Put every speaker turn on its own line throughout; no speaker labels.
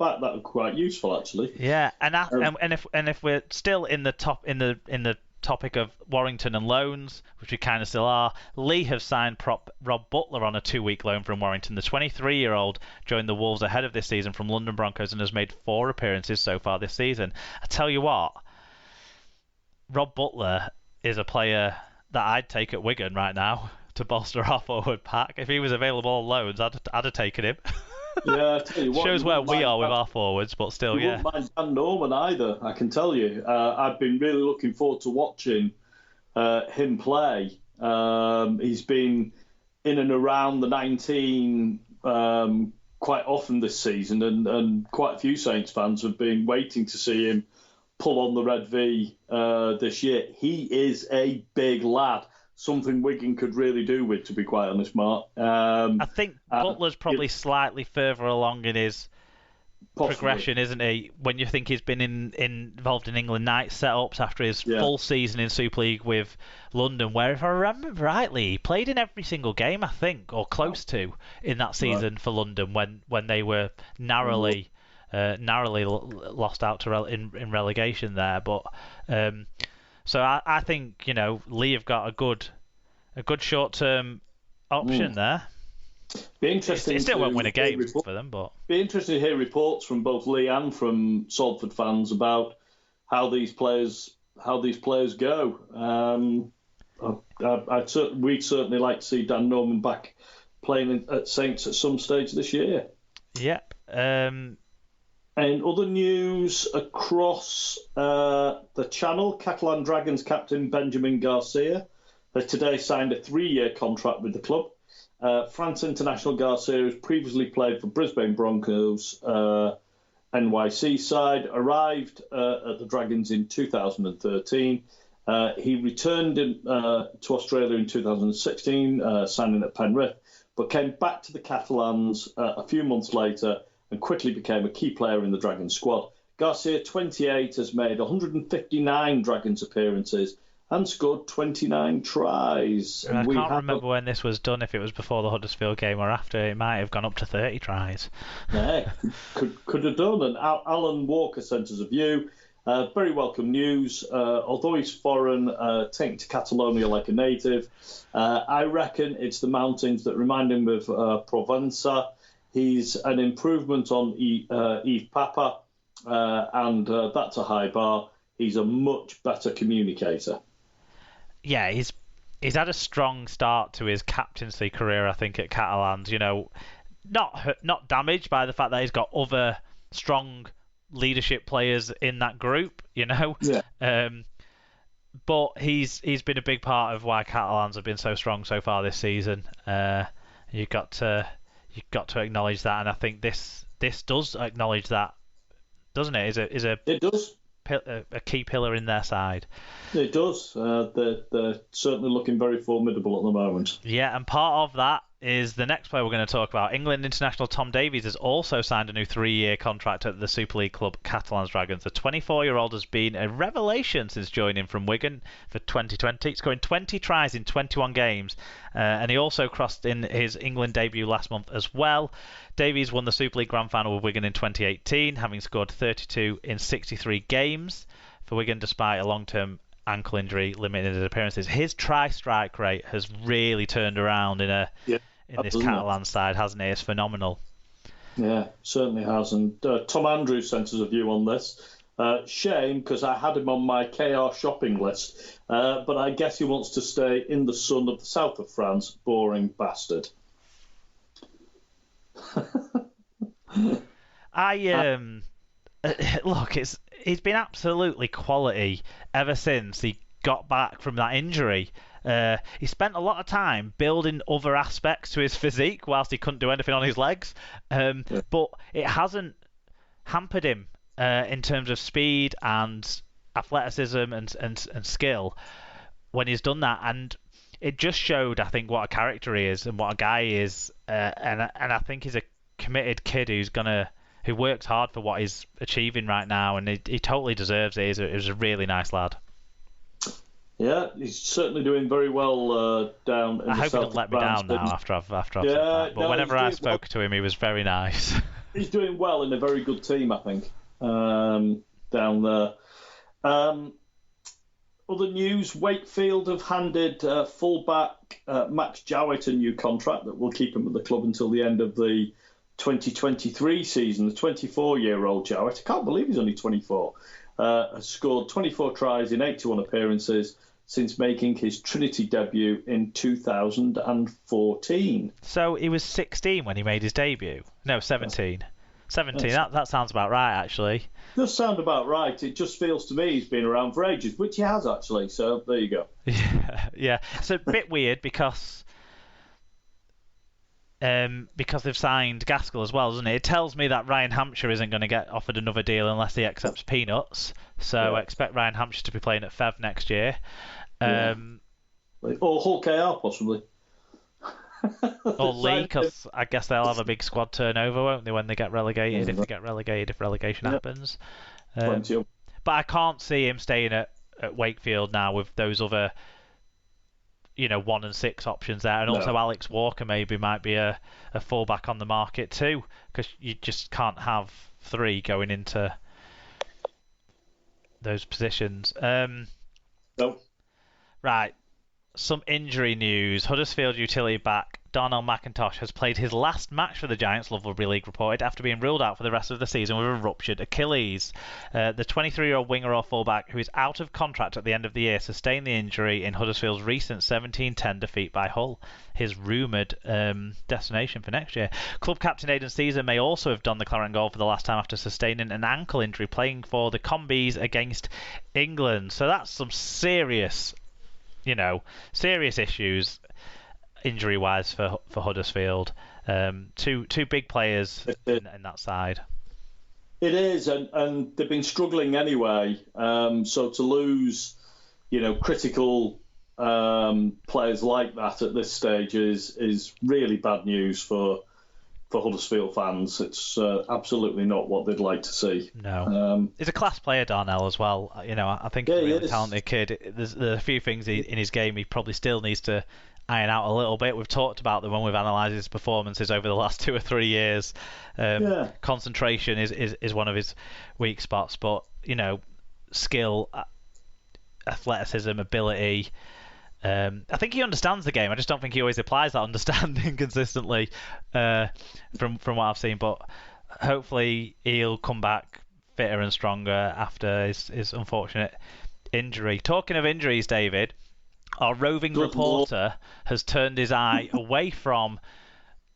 right back. That would be quite useful, actually.
Yeah, and if we're still in the topic of Warrington and loans, which we kind of still are, Lee have signed prop Rob Butler on a 2-week loan from Warrington. The 23-year-old joined the Wolves ahead of this season from London Broncos and has made 4 appearances so far this season. I tell you what, Rob Butler is a player that I'd take at Wigan right now to bolster our forward pack. If he was available on loans, I'd have taken him.
Yeah, I tell you what,
shows where we are with our forwards, but still,
you wouldn't mind Dan Norman either, I can tell you. I've been really looking forward to watching him play. He's been in and around the 19 quite often this season, and quite a few Saints fans have been waiting to see him pull on the Red V this year. He is a big lad. Something Wigan could really do with, to be quite honest, Mark.
I think Butler's probably slightly further along in his progression, isn't he? When you think he's been involved in England night setups after his full season in Super League with London, where, if I remember rightly, he played in every single game, I think, or close to, in that season for London when they were narrowly lost out to in relegation there. But so I think, Lee have got a good short-term option there.
Be interesting.
It still won't win a game for them, but
be interesting to hear reports from both Lee and from Salford fans about how these players go. We'd certainly like to see Dan Norman back playing at Saints at some stage this year.
Yep.
And other news across the channel, Catalan Dragons captain Benjamin Garcia has today signed a 3-year contract with the club. France international Garcia has previously played for Brisbane Broncos NYC side, arrived at the Dragons in 2013. He returned to Australia in 2016, signing at Penrith, but came back to the Catalans a few months later and quickly became a key player in the Dragons squad. Garcia, 28, has made 159 Dragons appearances and scored 29 tries.
I can't remember when this was done, if it was before the Huddersfield game or after. It might have gone up to 30 tries.
Yeah, could have done. And Alan Walker sent us a view. Very welcome news. Although he's foreign, taken to Catalonia like a native, I reckon it's the mountains that remind him of Provenza. He's an improvement on Yves Papa, and that's a high bar. He's a much better communicator.
Yeah, he's had a strong start to his captaincy career, I think, at Catalans. Not damaged by the fact that he's got other strong leadership players in that group.
Yeah.
But he's been a big part of why Catalans have been so strong so far this season. You've got to acknowledge that, and I think this does acknowledge that, doesn't it?
It does.
A key pillar in their side.
It does. They're certainly looking very formidable at the moment.
Yeah, and part of that is the next player we're going to talk about. England international Tom Davies has also signed a new 3-year contract at the Super League club Catalans Dragons. The 24-year-old has been a revelation since joining from Wigan for 2020, scoring 20 tries in 21 games, and he also crossed in his England debut last month as well. Davies won the Super League Grand Final with Wigan in 2018, having scored 32 in 63 games for Wigan despite a long-term ankle injury limiting his appearances. His try strike rate has really turned around in this Catalan side, hasn't it? It's phenomenal.
Yeah, certainly has. And Tom Andrews sent us a view on this. Shame, because I had him on my KR shopping list, but I guess he wants to stay in the sun of the south of France. Boring bastard.
Look, he's been absolutely quality ever since he got back from that injury. He spent a lot of time building other aspects to his physique whilst he couldn't do anything on his legs, but it hasn't hampered him in terms of speed and athleticism and skill when he's done that. And it just showed, I think, what a character he is and what a guy he is. And I think he's a committed kid who works hard for what he's achieving right now, and he totally deserves it. He's a really nice lad.
Yeah, he's certainly doing very well down in
I
the
hope he
south
doesn't let me down now after I've said that. But whenever I spoke to him, he was very nice.
He's doing well in a very good team, I think, down there. Other news, Wakefield have handed fullback Max Jowett a new contract that will keep him at the club until the end of the 2023 season. The 24-year-old Jowett, I can't believe he's only 24, has scored 24 tries in 81 appearances since making his Trinity debut in 2014.
So he was 16 when he made his debut? No, 17. 17, that sounds about right, actually.
Does sound about right. It just feels to me he's been around for ages, which he has, actually. So there you go.
Yeah. It's a bit weird because they've signed Gaskell as well, doesn't it? It tells me that Ryan Hampshire isn't going to get offered another deal unless he accepts peanuts. So I expect Ryan Hampshire to be playing at Fev next year.
Or Hull KR, possibly.
Or Lee, because I guess they'll have a big squad turnover, won't they, when they get relegated, if they get relegated, if relegation happens. But I can't see him staying at Wakefield now with those other 1 and 6 options there. And also Alex Walker maybe might be a fullback on the market too, because you just can't have 3 going into those positions.
No.
Right. Some injury news. Huddersfield utility back Darnell McIntosh has played his last match for the Giants, Love Rugby League reported, after being ruled out for the rest of the season with a ruptured Achilles. The 23-year-old winger or fullback, who is out of contract at the end of the year, sustained the injury in Huddersfield's recent 17-10 defeat by Hull, his rumoured destination for next year. Club captain Aidan Caesar may also have donned the claret and gold for the last time after sustaining an ankle injury playing for the Combies against England. So that's some serious issues injury-wise for Huddersfield. Two big players in that side.
It is, and they've been struggling anyway. So to lose, critical players like that at this stage is really bad news for Huddersfield fans. It's absolutely not what they'd like to see.
No. He's a class player, Darnell, as well. I think he's a really talented kid. There's a few things in his game he probably still needs to iron out a little bit. We've talked about them when we've analysed his performances over the last 2 or 3 years. Concentration is one of his weak spots, but skill, athleticism, ability. I think he understands the game. I just don't think he always applies that understanding consistently from what I've seen. But hopefully he'll come back fitter and stronger after his unfortunate injury. Talking of injuries, David, our roving reporter has turned his eye away from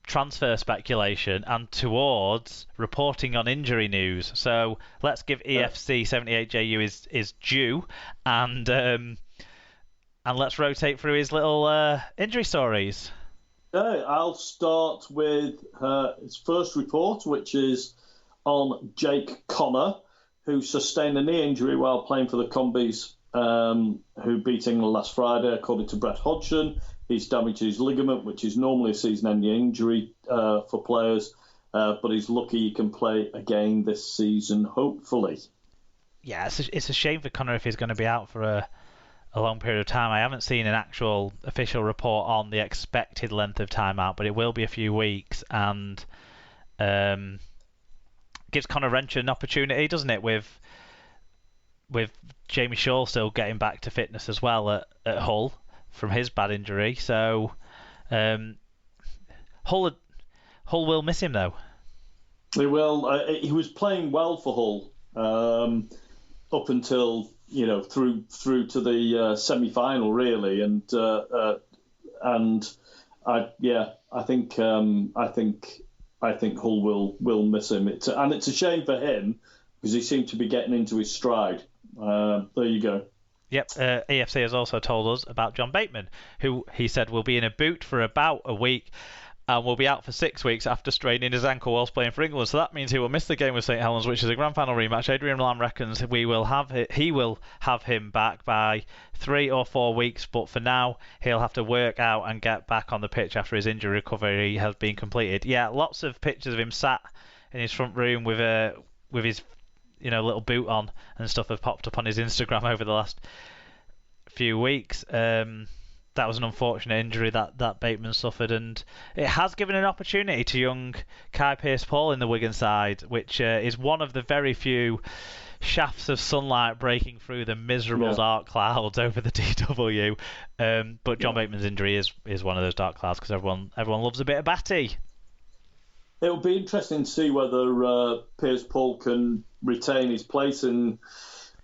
transfer speculation and towards reporting on injury news. So let's give EFC 78JU his due and let's rotate through his little injury stories.
Okay, I'll start with his first report, which is on Jake Connor, who sustained a knee injury while playing for the Combies, who beat England last Friday. According to Brett Hodgson, he's damaged his ligament, which is normally a season-ending injury for players, but he's lucky he can play again this season, hopefully.
Yeah, it's a shame for Connor if he's going to be out for a long period of time. I haven't seen an actual official report on the expected length of time out, but it will be a few weeks, and gives Connor Wrench an opportunity, doesn't it, with Jamie Shaw still getting back to fitness as well at Hull from his bad injury. So Hull will miss him, though.
They will. He was playing well for Hull up until through to the semi-final, really, and I think Hull will miss him. It's a shame for him because he seemed to be getting into his stride. There you go.
Yep. EFC has also told us about John Bateman, who he said will be in a boot for about a week and will be out for 6 weeks after straining his ankle whilst playing for England. So that means he will miss the game with St Helens, which is a grand final rematch. Adrian Lamb reckons he will have him back by 3 or 4 weeks, but for now he'll have to work out and get back on the pitch after his injury recovery has been completed. Yeah, lots of pictures of him sat in his front room with his little boot on and stuff have popped up on his Instagram over the last few weeks. that was an unfortunate injury that Bateman suffered, and it has given an opportunity to young Kai Pearce-Paul in the Wigan side, which is one of the very few shafts of sunlight breaking through the miserable dark clouds over the DW. But John Bateman's injury is one of those dark clouds because everyone loves a bit of Batty.
It'll be interesting to see whether Pearce-Paul can retain his place in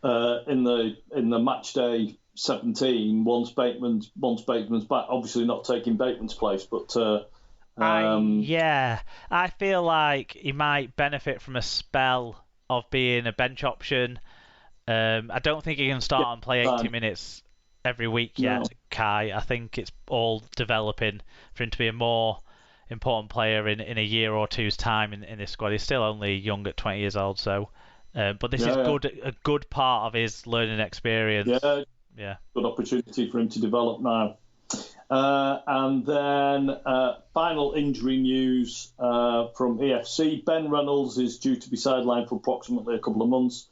the match day 17 once Bateman's back. Obviously not taking Bateman's place, but
I feel like he might benefit from a spell of being a bench option. I don't think he can start and play 80 minutes every week yet, no. Kai. I think it's all developing for him to be a more important player in a year or two's time in this squad. He's still only young at 20 years old, so but this is a good part of his learning experience. Yeah. Good
opportunity for him to develop now. And then final injury news from EFC. Ben Reynolds is due to be sidelined for approximately a couple of months.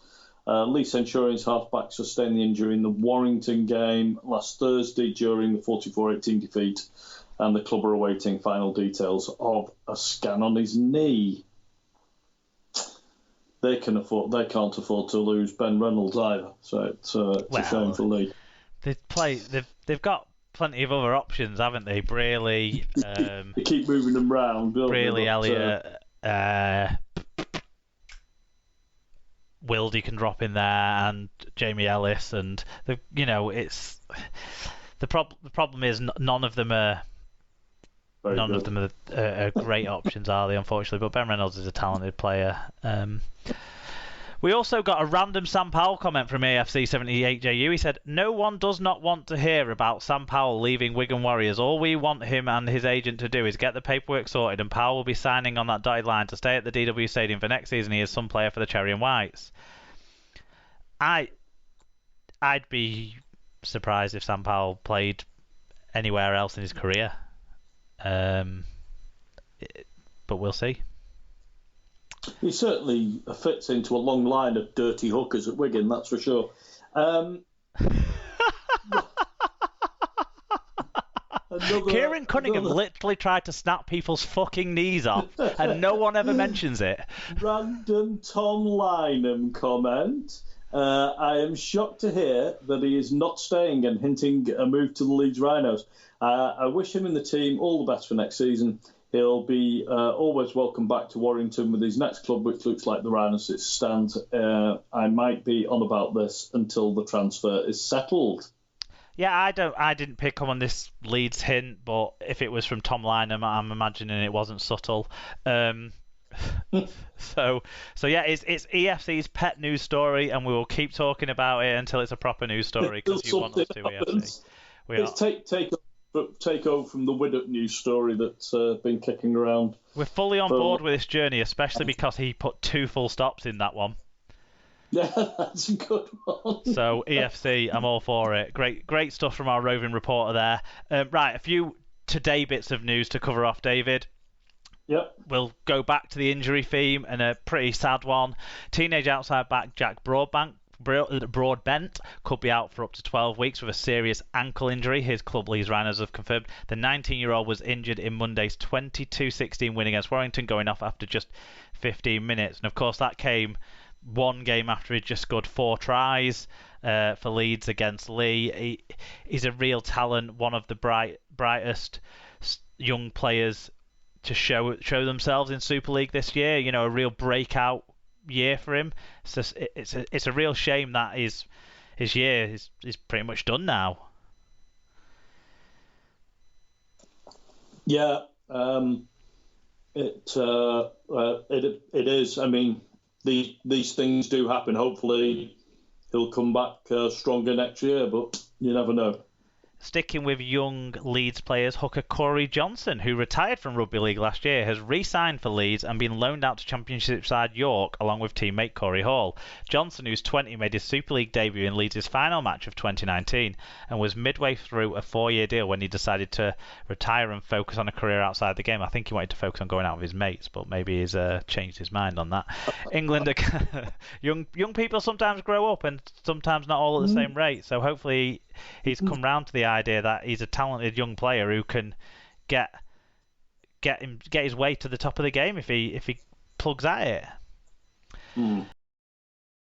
Lee Centurion's halfback sustained the injury in the Warrington game last Thursday during the 44-18 defeat, and the club are awaiting final details of a scan on his knee. They can't afford to lose Ben Reynolds either, so it's a shame for Lee.
They've got plenty of other options, haven't they? Braley.
They keep moving them round.
Braley, Elliott, Wildy can drop in there, and Jamie Ellis, and it's the problem is none of them are great options, are they? Unfortunately, but Ben Reynolds is a talented player. We also got a random Sam Powell comment from AFC78JU. He said, "No one does not want to hear about Sam Powell leaving Wigan Warriors. All we want him and his agent to do is get the paperwork sorted, and Powell will be signing on that dotted line to stay at the DW Stadium for next season. He is some player for the Cherry and Whites." I'd be surprised if Sam Powell played anywhere else in his career. But we'll see.
He certainly fits into a long line of dirty hookers at Wigan, that's for sure.
Kieran Cunningham literally tried to snap people's fucking knees off, and no one ever mentions it.
Random Tom Lynham comment. I am shocked to hear that he is not staying and hinting a move to the Leeds Rhinos. I wish him and the team all the best for next season. He'll be always welcome back to Warrington with his next club, which looks like the Rhinos it stands. I might be on about this until the transfer is settled.
Yeah, I didn't pick up on this Leeds hint, but if it was from Tom Lynham, I'm imagining it wasn't subtle. So yeah, it's EFC's pet news story, and we will keep talking about it until it's a proper news story because you want us to, EFC.
Take over from the Widdup news story that's been kicking around.
We're fully on board with this journey, especially because he put 2 full stops in that one.
Yeah, that's a good one.
So EFC, I'm all for it. Great stuff from our roving reporter there. Right, a few today bits of news to cover off, David.
Yep.
We'll go back to the injury theme, and a pretty sad one. Teenage outside back Jack Broadbent could be out for up to 12 weeks with a serious ankle injury. His club, Leeds Rhinos, have confirmed the 19-year-old was injured in Monday's 22-16 win against Warrington, going off after just 15 minutes. And of course, that came one game after he'd just scored 4 tries for Leeds against Lee. He's a real talent, one of the brightest young players to show themselves in Super League this year. A real breakout year for him. It's a real shame that his year is pretty much done now.
Yeah, it is. I mean, these things do happen. Hopefully, he'll come back stronger next year, but you never know.
Sticking with young Leeds players, hooker Corey Johnson, who retired from rugby league last year, has re-signed for Leeds and been loaned out to Championship side York along with teammate Corey Hall. Johnson, who's 20, made his Super League debut in Leeds' final match of 2019 and was midway through a 4-year deal when he decided to retire and focus on a career outside the game. I think he wanted to focus on going out with his mates, but maybe he's changed his mind on that. England, young people sometimes grow up and sometimes not all at the same rate, so hopefully he's come round to the idea that he's a talented young player who can get his way to the top of the game if he plugs at it.